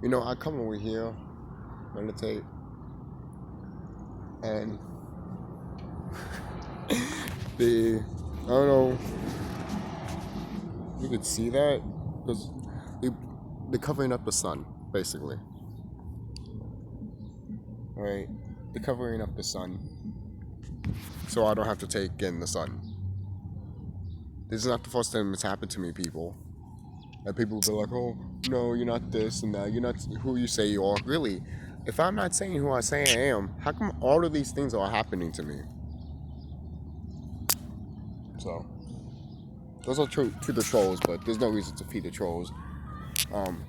You know, I come over here, meditate, and the I don't know. You could see that because they're covering up the sun, basically. Right? They're covering up the sun, so I don't have to take in the sun. This is not the first time it's happened to me, people. And people will be like, "Oh, no, you're not this and that. You're not who you say you are." Really, if I'm not saying who I say I am, how come all of these things are happening to me? So, those are true to the trolls, but there's no reason to feed the trolls.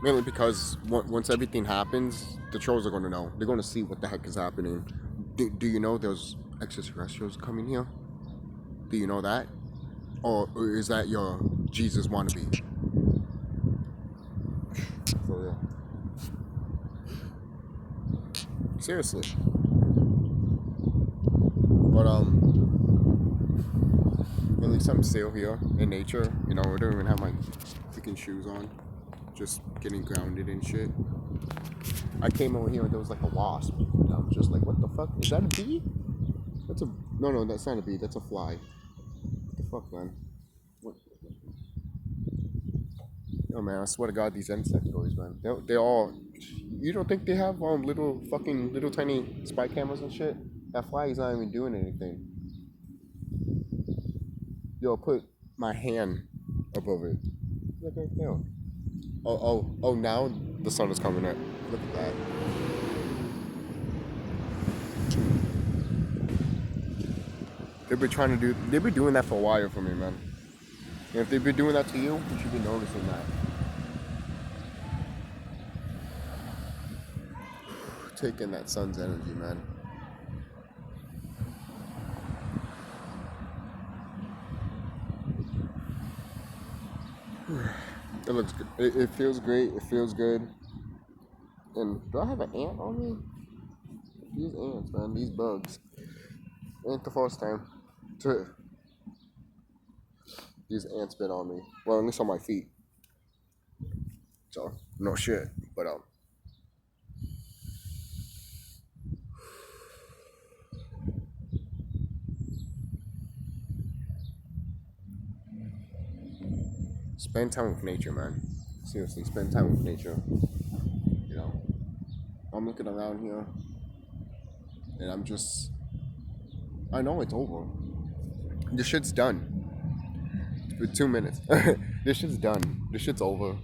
Mainly because once everything happens, the trolls are going to know. They're going to see what the heck is happening. Do you know there's extraterrestrials coming here? Do you know that? Or is that your Jesus wannabe? For real. Seriously. But, at least I'm still here in nature. You know, I don't even have my freaking shoes on. Just getting grounded and shit. I came over here and there was like a wasp. And I was just like, what the fuck? Is that a bee? That's a... No, that's not a bee. That's a fly. What the fuck, man? What? Oh, man, I swear to God, these insectoids, man. They all... You don't think they have little tiny spy cameras and shit? That fly is not even doing anything. Yo, put my hand above it. Look right there. Oh, now the sun is coming up. Look at that. They've been doing that for a while for me, man. And if they've been doing that to you, you should be noticing that. Taking that sun's energy, man. It looks good. It feels great. It feels good. And do I have an ant on me? These ants, man. These bugs. Ain't the first time. These ants bit on me. Well, at least on my feet. So, no shit. But, spend time with nature, man. Seriously, spend time with nature. You know, I'm looking around here, and I know it's over. This shit's done. For 2 minutes. This shit's done. This shit's over.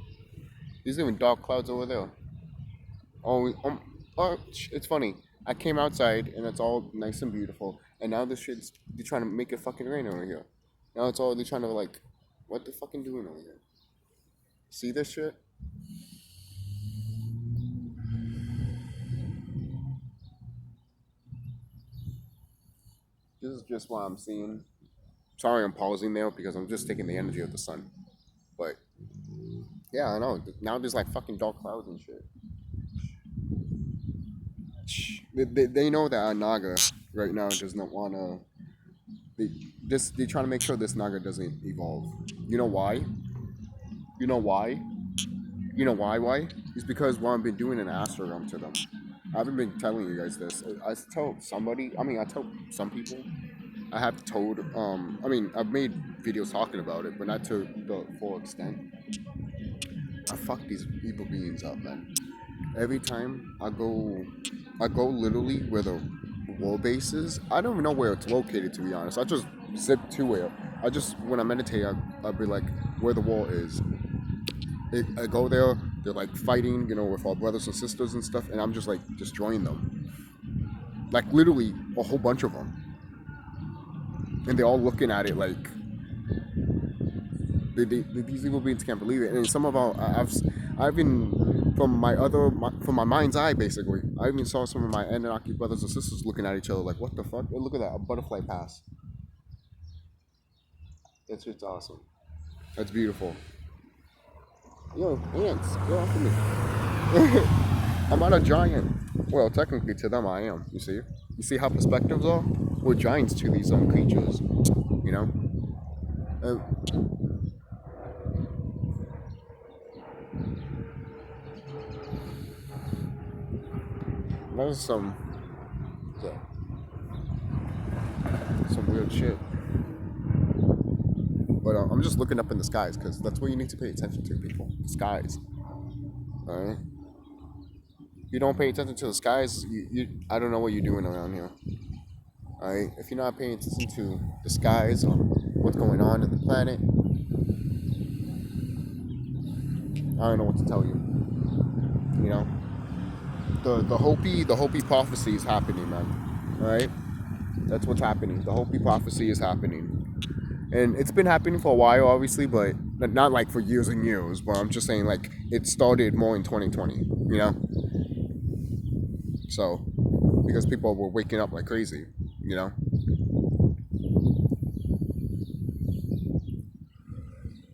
There's even dark clouds over there. It's funny. I came outside, and it's all nice and beautiful, and now they're trying to make it fucking rain over here. Now they're trying to, like, what the fucking doing over here? See this shit? This is just what I'm seeing. Sorry I'm pausing there because I'm just taking the energy of the sun. But, yeah, I know. Now there's like fucking dark clouds and shit. They know that our Naga right now does not want to... They're trying to make sure this Naga doesn't evolve. You know why? You know why? You know why? It's because what I've been doing an astrogram to them. I haven't been telling you guys this. I tell some people. I have told, I've made videos talking about it, but not to the full extent. I fuck these evil beings up, man. Every time I go literally where the wall base is. I don't even know where it's located, to be honest. I just zip to it. When I meditate, I'll be like, where the wall is. I go there, they're like fighting, with our brothers and sisters and stuff, and I'm just like destroying them. Like literally a whole bunch of them. And they're all looking at it like these evil beings can't believe it. And some of I've been from my mind's eye, basically. I even saw some of my Anunnaki brothers and sisters looking at each other like, what the fuck? Oh, look at that, a butterfly pass. That's just awesome. That's beautiful. Yo, ants, get off of me. I'm not a giant. Well, technically to them I am, you see? You see how perspectives are? We're giants to these creatures, you know? That is some weird shit. But I'm just looking up in the skies because that's what you need to pay attention to, people. The skies. Alright? If you don't pay attention to the skies, I don't know what you're doing around here. Alright? If you're not paying attention to the skies or what's going on in the planet, I don't know what to tell you. You know? The Hopi prophecy is happening, man. Alright? That's what's happening. The Hopi prophecy is happening. And it's been happening for a while, obviously, but not like for years and years. But I'm just saying, like, it started more in 2020, you know? So, because people were waking up like crazy, you know?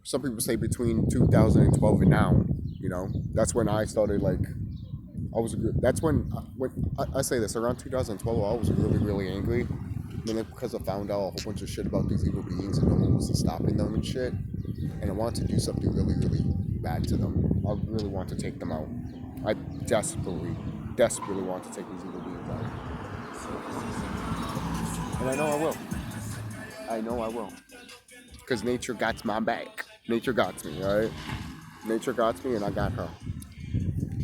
Some people say between 2012 and now, you know? That's when I started, like, that's when I say this, around 2012, I was really, really angry. Because I found out a whole bunch of shit about these evil beings and no one was stopping them and shit. And I wanted to do something really, really bad to them. I really want to take them out. I desperately want to take these evil beings out. And I know I will. Because nature got my back. Nature got me, alright? Nature got me and I got her.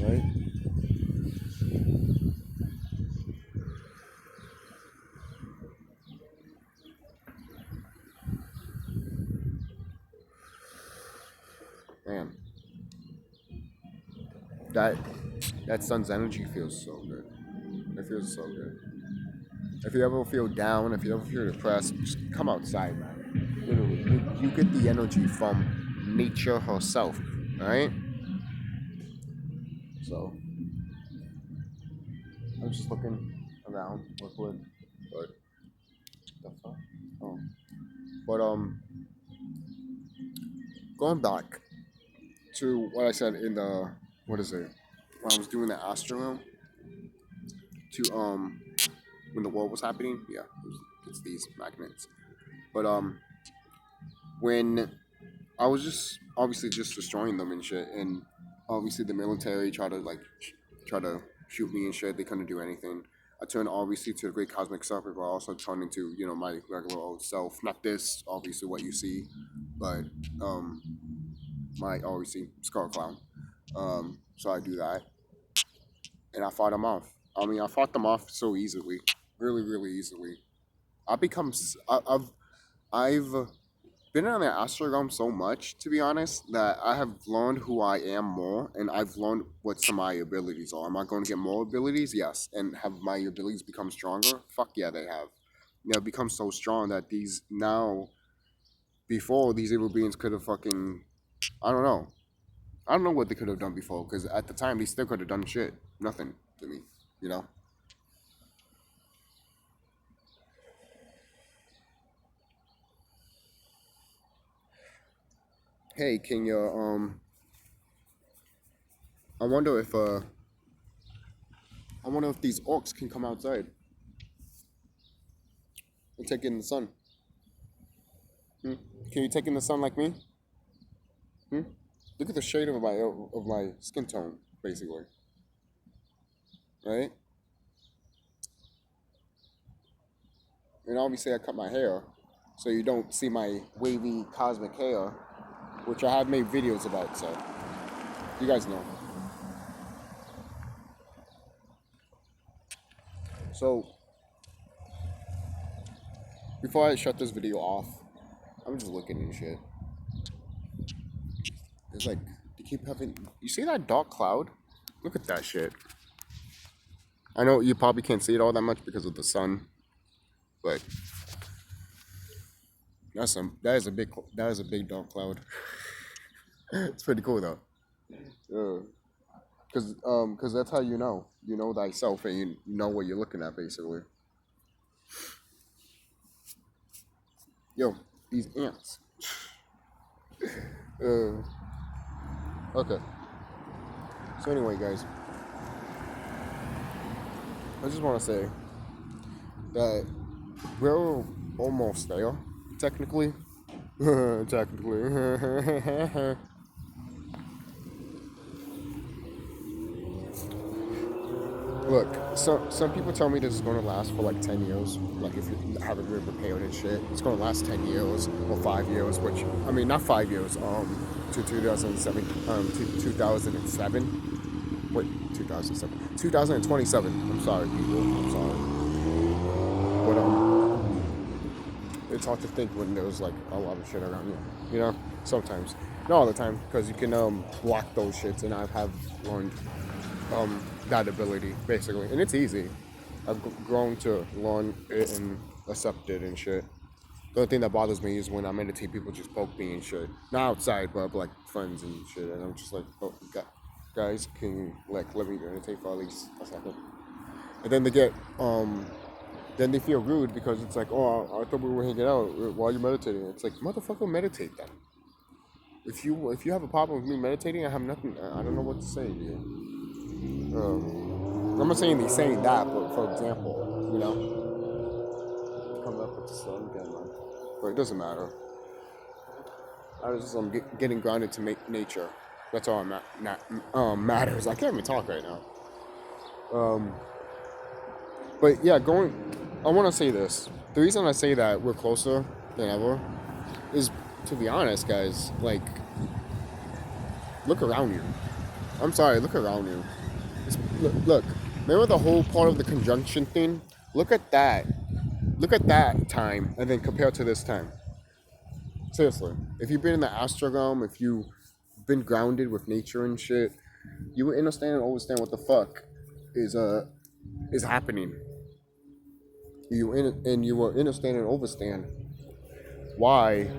Right? Man, that sun's energy feels so good. It feels so good. If you ever feel down, if you ever feel depressed, just come outside, man. Literally, you get the energy from nature herself, alright? So, I'm just looking around, but the fuck? Oh, but going back to what I said in the, what is it? When I was doing the astro to when the war was happening, yeah, it's these magnets. But when I was just obviously just destroying them and shit, and obviously the military tried to shoot me and shit. They couldn't do anything. I turned obviously to the great cosmic self, but I also turned into my regular old self. Not this, obviously what you see, but my obviously SkullKlown. So I do that, and I fought them off. I mean, I fought them off so easily, really, really easily. I've been on the astral realm so much, to be honest, that I have learned who I am more, and I've learned what some of my abilities are. Am I going to get more abilities? Yes. And have my abilities become stronger? Fuck yeah, they have. They've become so strong that before, these evil beings could have fucking, I don't know. I don't know what they could have done before, because at the time, they still could have done shit. Nothing to me, you know? Hey, can you, I wonder if, these orcs can come outside and take in the sun. Hmm? Can you take in the sun like me? Hmm? Look at the shade of my skin tone, basically. Right? And obviously I cut my hair, so you don't see my wavy cosmic hair, which I have made videos about, so you guys know. So, before I shut this video off, I'm just looking at shit. It's like, you keep having, you see that dark cloud? Look at that shit. I know you probably can't see it all that much because of the sun, but that is a big dark cloud. It's pretty cool though. Because that's how you know thyself, and you know what you're looking at basically. Yo, these ants. Okay. So anyway, guys, I just want to say that we're almost there, technically. Technically. Look, some people tell me this is going to last for like 10 years. Like if you haven't been prepared and shit, it's going to last 10 years or 5 years. Which I mean, not 5 years. To 2007. To 2007. Wait, 2007. 2027. I'm sorry, people. I'm sorry. But it's hard to think when there's like a lot of shit around you. You know, sometimes, not all the time, because you can block those shits, and I have learned that ability basically, and it's easy. I've grown to learn it and accept it and shit. The only thing that bothers me is when I meditate, people just poke me and shit. Not outside, but like friends and shit, and I'm just like, oh, guys, can you like let me meditate for at least a second? And then they get then they feel rude because it's like, oh, I thought we were hanging out. Why are you meditating? It's like, motherfucker, meditate then. If you have a problem with me meditating, I have nothing. I don't know what to say to you. I'm not saying he's saying that, but for example, you know, coming up with the sun again, man. But it doesn't matter. I was just getting grounded to make nature. That's all matters. I can't even talk right now. But yeah, I want to say this. The reason I say that we're closer than ever is, to be honest, guys. Like, look around you. I'm sorry, look around you. Look, remember the whole part of the conjunction thing? Look at that. Look at that time, and then compare to this time. Seriously, if you've been in the astral realm, if you've been grounded with nature and shit, you will understand and understand what the fuck is happening. You will understand and understand why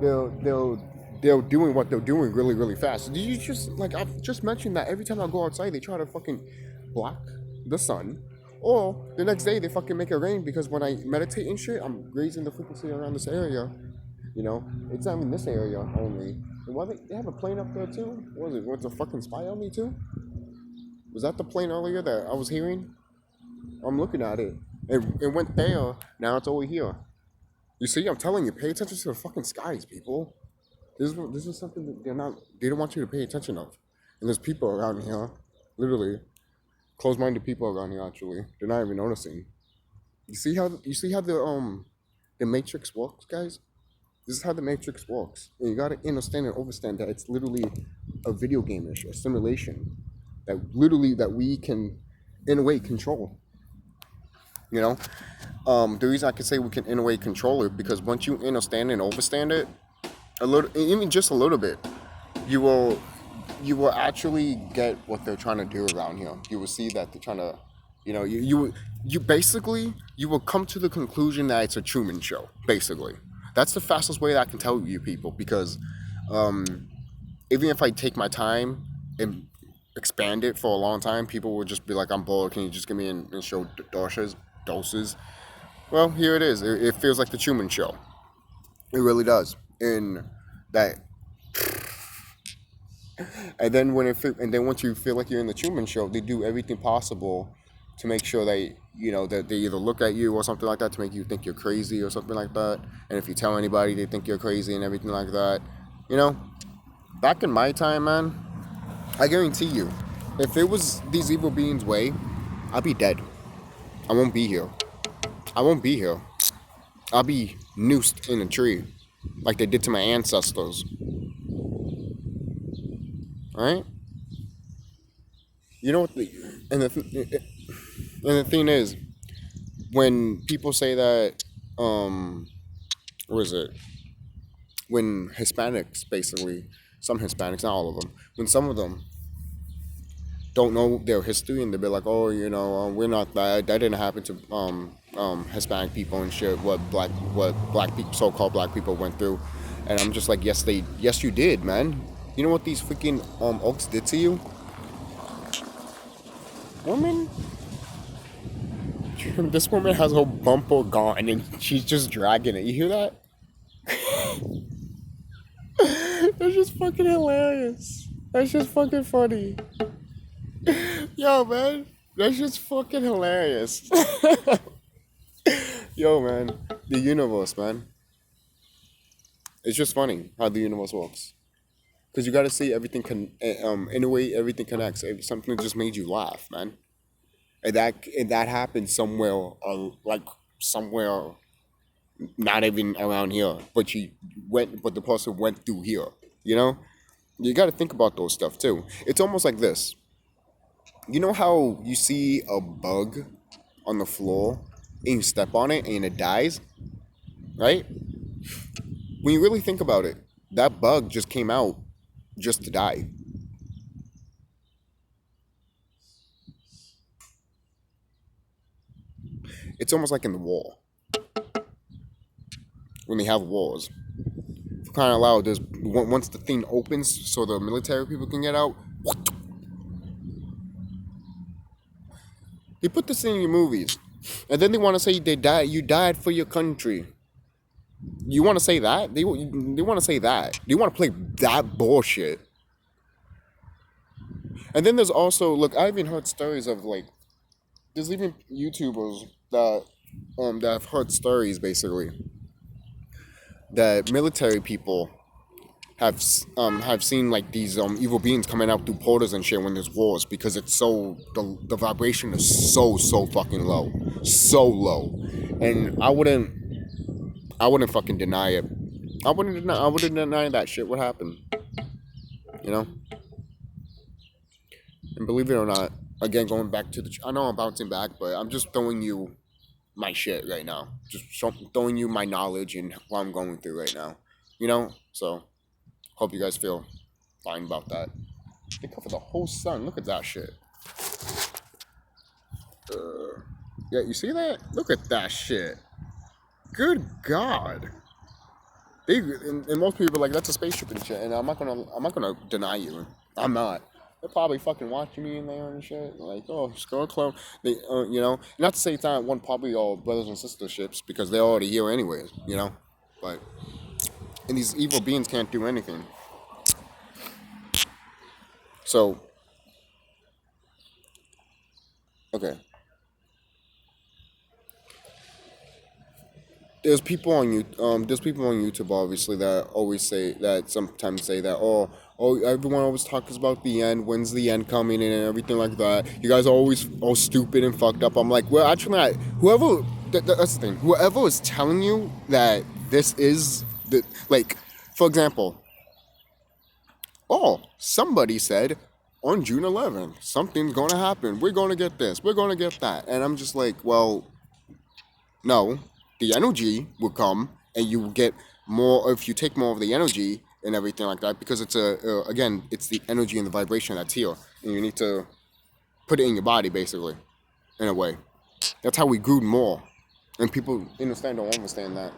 they'll they're doing what they're doing really really fast. Did you just like I've just mentioned that every time I go outside they try to fucking block the sun, or the next day they fucking make it rain because when I meditate and shit, I'm raising the frequency around this area. You know, it's not in this area only. And why they have a plane up there too? What was it? What's a fucking spy on me too? Was that the plane earlier that I was hearing? I'm looking at it. It went there. Now it's over here. You see, I'm telling you, pay attention to the fucking skies, people. This is something that they don't want you to pay attention of. And there's people around here, literally, close-minded people around here. Actually, they're not even noticing. You see how the Matrix works, guys. This is how the Matrix works. And you gotta understand and understand that it's literally a video game-ish, a simulation that we can, in a way, control. You know, the reason I can say we can in a way control it because once you understand and understand it, a little, even just a little bit, you will actually get what they're trying to do around here. You will see that they're trying to, you know, you basically you will come to the conclusion that it's a Truman Show. Basically, that's the fastest way that I can tell you people because even if I take my time and expand it for a long time, people will just be like, I'm bored. Can you just give me and show doses? Well, here it is. It feels like the Truman Show. It really does. And that, and then once you feel like you're in the Truman Show, they do everything possible to make sure that they either look at you or something like that to make you think you're crazy or something like that. And if you tell anybody, they think you're crazy and everything like that. You know, back in my time, man, I guarantee you, if it was these evil beings' way, I'd be dead. I won't be here. I won't be here. I'll be noosed in a tree, like they did to my ancestors. Alright? You know what? And the thing is, when people say that, what is it? When Hispanics, basically, some Hispanics, not all of them, when some of them don't know their history and they'll be like, oh, we're not that didn't happen to Hispanic people and shit. What black people, so-called black people went through, and I'm just like, yes you did, man. You know what these freaking oaks did to you, woman? This woman has her bumper gone and she's just dragging it. You hear that? That's just fucking hilarious. That's just fucking funny. Yo, man, that's just fucking hilarious. Yo, man, the universe, man. It's just funny how the universe works. Because you gotta see everything in a way, everything connects. Something just made you laugh, man. And that happened somewhere, like somewhere not even around here, but the person went through here. You know, you got to think about those stuff too. It's almost like this. You know how you see a bug on the floor and you step on it and it dies, right? When you really think about it, that bug just came out just to die. It's almost like in the war when they have wars. For crying out loud, there's once the thing opens so the military people can get out. They put this in your movies, and then they want to say they died. You died for your country. You want to say that? They want to say that. They want to play that bullshit. And then there's also, look, I even heard stories of like there's even YouTubers that have heard stories basically that military people have seen like these evil beings coming out through portals and shit when there's wars because it's so the vibration is so fucking low, so low, and I wouldn't fucking deny it. I wouldn't deny that shit. What happened? You know. And believe it or not, again going back to I know I'm bouncing back, but I'm just throwing you my shit right now. Just throwing you my knowledge and what I'm going through right now. You know. So hope you guys feel fine about that. They cover the whole sun. Look at that shit. Yeah, you see that? Look at that shit. Good God. And most people are like, that's a spaceship and shit. And I'm not gonna deny you. I'm not. They're probably fucking watching me in there and shit. Like, oh, TheSkullKlown. They, you know, not to say it's not one probably all brothers and sister ships because they're already here anyways. You know, but and these evil beings can't do anything. So, okay. There's people on YouTube obviously that always say that sometimes say that everyone always talks about the end, when's the end coming and everything like that. You guys are always all stupid and fucked up. I'm like, well, actually, that's the thing. Whoever is telling you that this is the like, for example, somebody said on June 11th something's gonna happen. We're gonna get this. We're gonna get that, and I'm just like, well. No, the energy will come, and you will get more if you take more of the energy and everything like that. Because it's again, it's the energy and the vibration that's here, and you need to put it in your body, basically, in a way. That's how we grew more, and people don't understand that.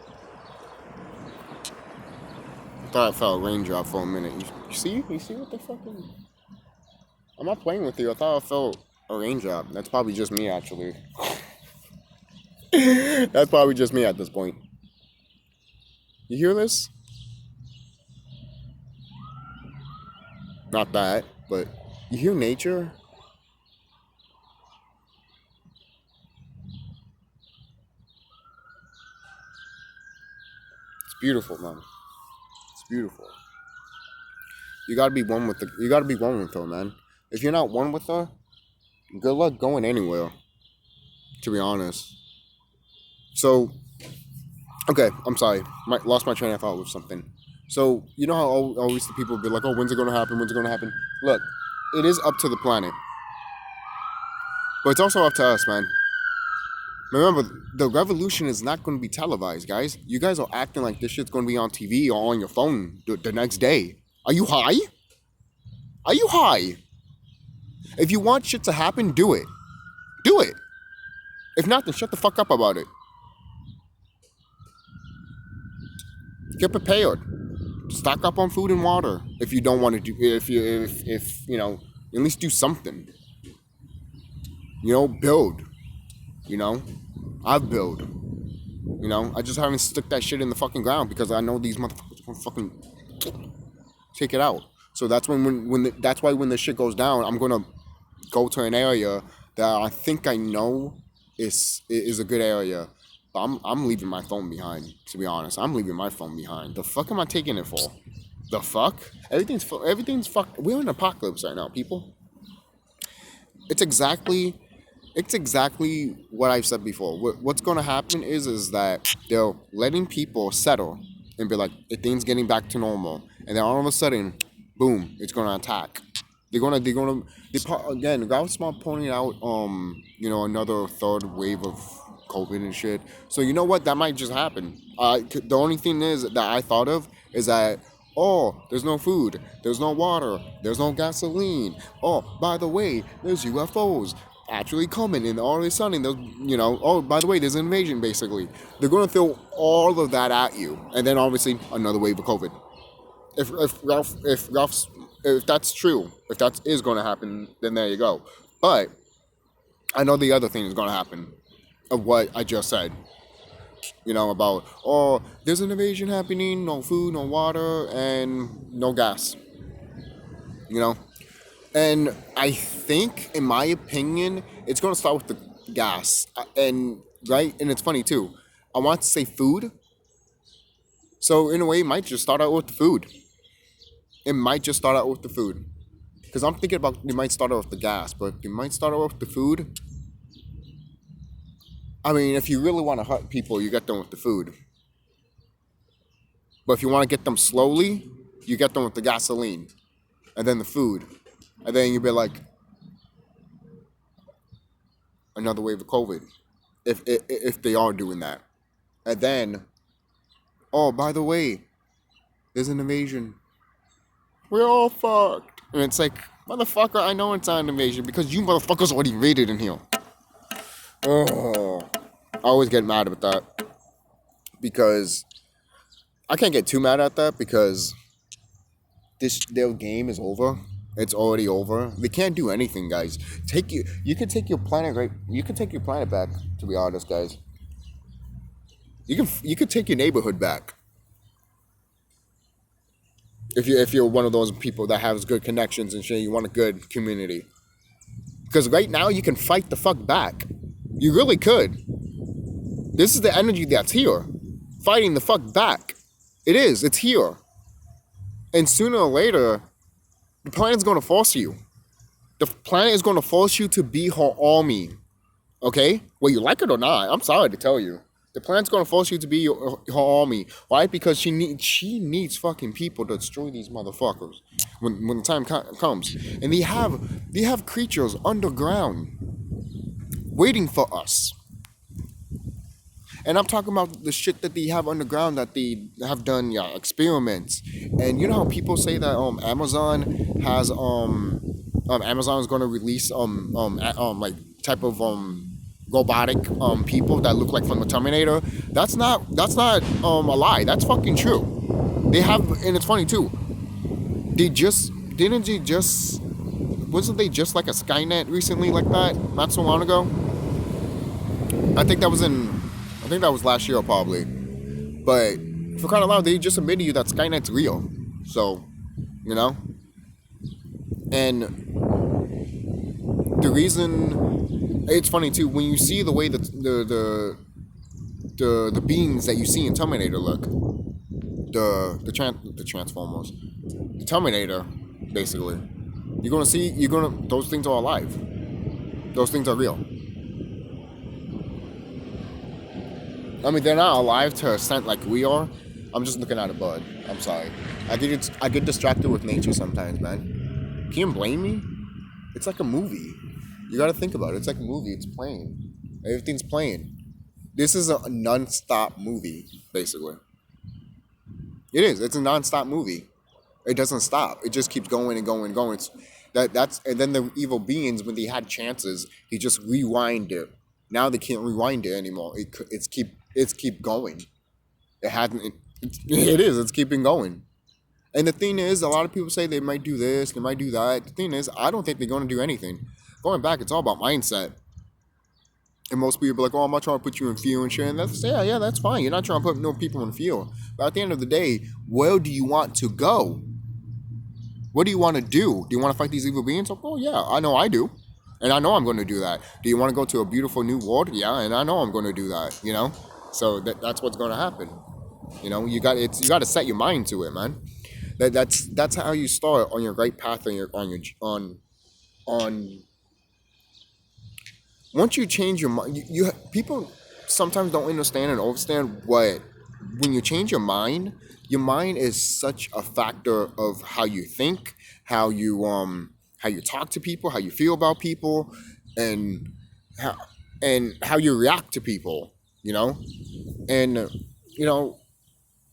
I thought I felt a raindrop for a minute. You see what the fucking? I'm not playing with you. I thought I felt a raindrop. That's probably just me, actually. That's probably just me at this point. You hear this? Not that, but you hear nature? It's beautiful, man. It's beautiful. You gotta be one with her, man. If you're not one with her, good luck going anywhere. To be honest. So, okay, I'm sorry. Lost my train of thought with something. So, you know how always the people be like, oh, when's it going to happen? When's it going to happen? Look, it is up to the planet. But it's also up to us, man. Remember, the revolution is not going to be televised, guys. You guys are acting like this shit's going to be on TV or on your phone the next day. Are you high? Are you high? If you want shit to happen, do it. Do it. If not, then shut the fuck up about it. Get prepared. Stock up on food and water. If you don't want to do, if you know, at least do something. You know, build. You know, I've built. You know, I just haven't stuck that shit in the fucking ground because I know these motherfuckers will fucking take it out. So that's that's why when the shit goes down, I'm gonna go to an area that I think I know is a good area. But I'm leaving my phone behind. To be honest, I'm leaving my phone behind. The fuck am I taking it for? The fuck? Everything's fucked. We're in an apocalypse right now, people. It's exactly It's exactly what I've said before. What's going to happen is that they're letting people settle and be like, things getting back to normal, and then all of a sudden, boom, it's going to attack. Again. Gaussman pointing out, another third wave of COVID and shit. So you know what? That might just happen. The only thing is that I thought of is that, oh, there's no food, there's no water, there's no gasoline. Oh, by the way, there's UFOs actually coming, and all of a sudden, there's, oh, by the way, there's an invasion. Basically, they're gonna throw all of that at you, and then obviously another wave of COVID. If that's true, if that is going to happen, then there you go. But I know the other thing is going to happen of what I just said. About, oh, there's an invasion happening, no food, no water, and no gas. You know, and I think, in my opinion, it's going to start with the gas. And right, and it's funny too. I want to say food, so in a way, it might just start out with the food. It might just start out with the food. Because I'm thinking about, it might start out with the gas, but it might start out with the food. I mean, if you really want to hurt people, you get them with the food. But if you want to get them slowly, you get them with the gasoline. And then the food. And then you'll be like, another wave of COVID. If they are doing that. And then, oh, by the way, there's an invasion. We're all fucked. And it's like, motherfucker, I know it's not an invasion because you motherfuckers already raided in here. Oh, I always get mad at that. Because I can't get too mad at that because their game is over. It's already over. They can't do anything, guys. You can take your planet back, to be honest, guys. You can take your neighborhood back. If you're one of those people that has good connections and shit, you want a good community. Because right now you can fight the fuck back. You really could. This is the energy that's here. Fighting the fuck back. It is. It's here. And sooner or later, the planet's going to force you. The planet is going to force you to be her army. Okay? Whether you like it or not, I'm sorry to tell you. The planet's going to force you to be her army. Why? Because she needs fucking people to destroy these motherfuckers when the time comes. And they have creatures underground waiting for us. And I'm talking about the shit that they have underground that they have done experiments. And you know how people say that Amazon has Amazon is going to release like type of robotic people that look like from the Terminator. That's not a lie. That's fucking true. They have, and it's funny too. Wasn't they just like a Skynet recently like that not so long ago? I think that was last year probably. But for crying out loud, they just admitted to you that Skynet's real. So, and the reason it's funny too when you see the way that the beings that you see in Terminator look, the Transformers, the Terminator, basically, those things are alive. Those things are real. I mean, they're not alive to an extent like we are. I'm just looking at a bud. I'm sorry. I get distracted with nature sometimes, man. Can you blame me? It's like a movie. You gotta think about it. It's like a movie. It's playing. Everything's playing. This is a non-stop movie, basically. It is. It's a non-stop movie. It doesn't stop. It just keeps going and going and going. And then the evil beings, when they had chances, they just rewind it. Now they can't rewind it anymore. It's keep going. It hasn't. It is. It's keeping going. And the thing is, a lot of people say they might do this, they might do that. The thing is, I don't think they're going to do anything. Going back, it's all about mindset. And most people are like, oh, I'm not trying to put you in fear and shit. And that's fine. You're not trying to put no people in fear. But at the end of the day, where do you want to go? What do you want to do? Do you want to fight these evil beings? Oh, yeah, I know I do. And I know I'm going to do that. Do you want to go to a beautiful new world? Yeah, and I know I'm going to do that, So that's what's going to happen. You got to set your mind to it, man. That's how you start on your right path on once you change your mind, you people sometimes don't understand and understand what when you change your mind is such a factor of how you think, how you talk to people, how you feel about people, and how how you react to people, you know? And you know,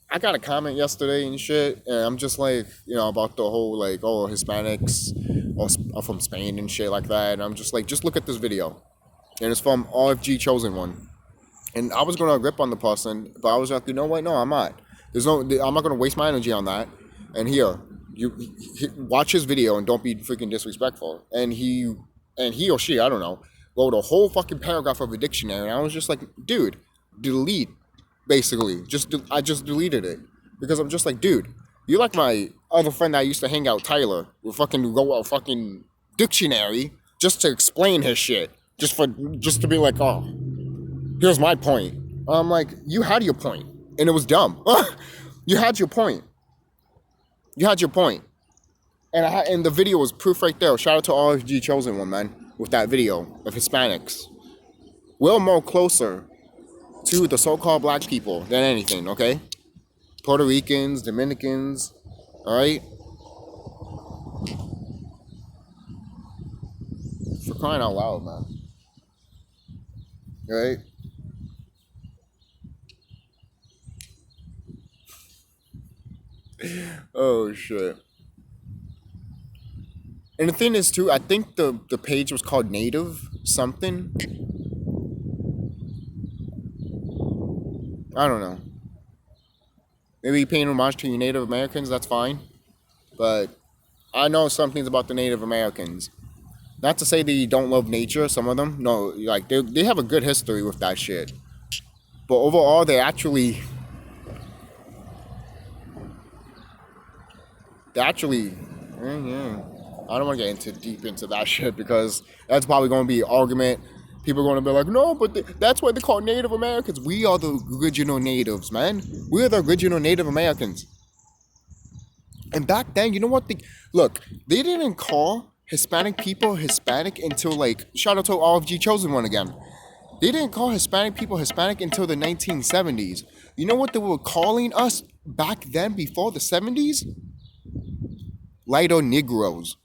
I got a comment yesterday and shit, and I'm just like, about the whole like, oh, Hispanics are from Spain and shit like that. And I'm just like, just look at this video, and it's from RFG Chosen One. And I was gonna rip on the person, but I was like, you know what? No, I'm not. I'm not gonna waste my energy on that. And here, watch his video and don't be freaking disrespectful. And he or she, I don't know, wrote a whole fucking paragraph of a dictionary. And I was just like, dude, delete. Basically, I just deleted it because I'm just like, dude, you like my other friend that I used to hang out, Tyler, who fucking wrote a fucking dictionary just to explain his shit, just to be like, oh, here's my point. I'm like, you had your point, and it was dumb. You had your point. You had your point. And the video was proof right there. Shout out to RFG Chosen One, man, with that video of Hispanics. We're more closer to the so-called black people than anything, okay? Puerto Ricans, Dominicans, all right? For crying out loud, man. All right? Oh, shit. And the thing is, too, I think the page was called Native something. I don't know. Maybe paying homage to you Native Americans, that's fine. But I know some things about the Native Americans. Not to say they don't love nature, some of them. No, like, they have a good history with that shit. But overall, they actually, yeah, I don't want to get deep into that shit because that's probably going to be an argument. People are going to be like, no, but that's why they call Native Americans. We are the original natives, man. We're the original Native Americans. And back then, you know what? Look, they didn't call Hispanic people Hispanic until, like, shout out to RFG Chosen One again. They didn't call Hispanic people Hispanic until the 1970s. You know what they were calling us back then before the 70s? Lighter Negroes.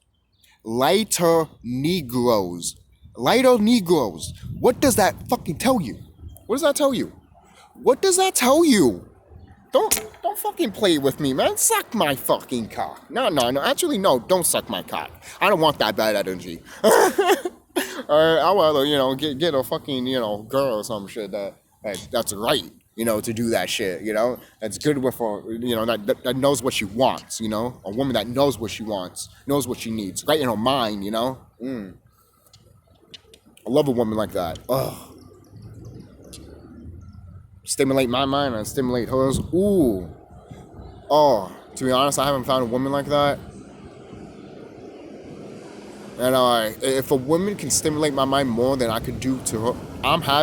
Lighter Negroes. Lighter Negroes. What does that fucking tell you? What does that tell you? What does that tell you? Don't fucking play with me, man. Suck my fucking cock. No. Actually, no. Don't suck my cock. I don't want that bad energy. I'd rather, get a fucking, girl or some shit that's right, to do that shit, That's good with her, that knows what she wants, A woman that knows what she wants, knows what she needs, right in her mind, I love a woman like that. Ugh. Stimulate my mind and stimulate hers. Ooh. Oh, to be honest, I haven't found a woman like that. And if a woman can stimulate my mind more than I could do to her, I'm happy.